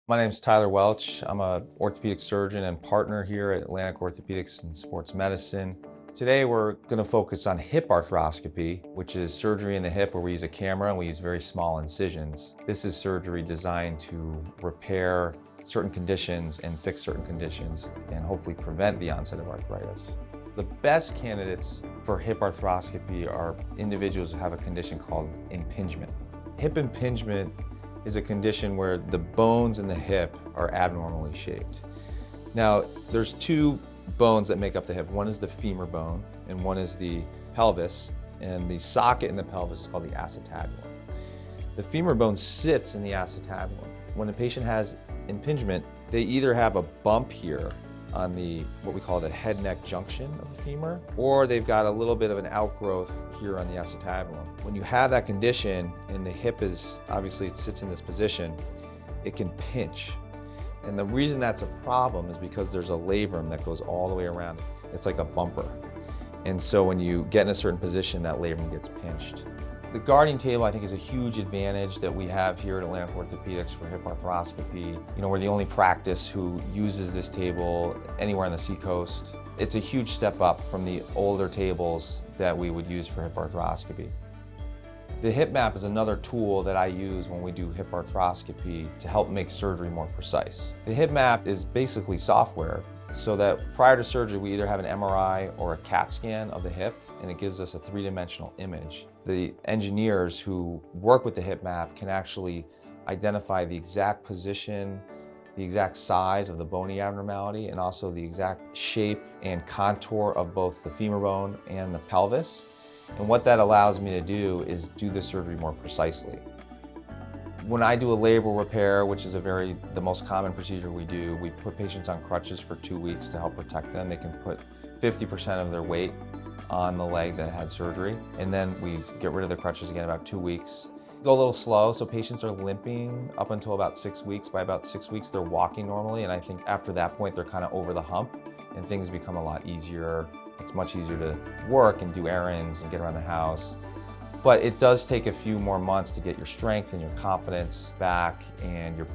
My name is Tyler Welch. I'm an orthopedic surgeon and partner here at Atlantic Orthopaedics and Sports Medicine. Today we're going to focus on hip arthroscopy, which is surgery in the hip where we use a camera and we use very small incisions. This is surgery designed to repair certain conditions and fix certain conditions and hopefully prevent the onset of arthritis. The best candidates for hip arthroscopy are individuals who have a condition called impingement. Hip impingement is a condition where the bones in the hip are abnormally shaped. Now, there's two bones that make up the hip. One is the femur bone and one is the pelvis, and the socket in the pelvis is called the acetabulum. The femur bone sits in the acetabulum. When a patient has impingement, they either have a bump here on the what we call the head-neck junction of the femur, or they've got a little bit of an outgrowth here on the acetabulum. When you have that condition and the hip is, obviously it sits in this position, it can pinch. And the reason that's a problem is because there's a labrum that goes all the way around. It's like a bumper. And so when you get in a certain position, that labrum gets pinched. The guarding table, I think, is a huge advantage that we have here at Atlantic Orthopaedics for hip arthroscopy. We're the only practice who uses this table anywhere on the seacoast. It's a huge step up from the older tables that we would use for hip arthroscopy. The hip map is another tool that I use when we do hip arthroscopy to help make surgery more precise. The hip map is basically software so that prior to surgery we either have an MRI or a CAT scan of the hip, and it gives us a three-dimensional image. The engineers who work with the hip map can actually identify the exact position, the exact size of the bony abnormality, and also the exact shape and contour of both the femur bone and the pelvis. And what that allows me to do is do the surgery more precisely. When I do a labral repair, which is the most common procedure we do, we put patients on crutches for 2 weeks to help protect them. They can put 50% of their weight on the leg that had surgery, and then we get rid of the crutches again about 2 weeks. Go a little slow, so patients are limping up until about 6 weeks. By about 6 weeks, they're walking normally, and I think after that point, they're kind of over the hump, and things become a lot easier. It's much easier to work and do errands and get around the house. But it does take a few more months to get your strength and your confidence back, and you're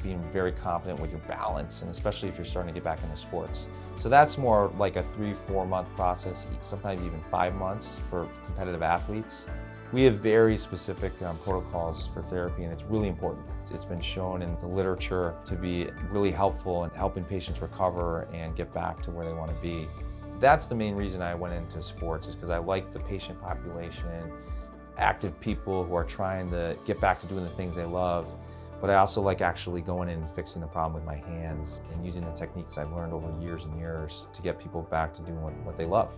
being very confident with your balance, and especially if you're starting to get back into sports. So that's more like a 3-4 month process, sometimes even 5 months for competitive athletes. We have very specific protocols for therapy, and it's really important. It's been shown in the literature to be really helpful in helping patients recover and get back to where they want to be. That's the main reason I went into sports, is because I like the patient population, active people who are trying to get back to doing the things they love, but I also like actually going in and fixing the problem with my hands and using the techniques I've learned over years and years to get people back to doing what they love.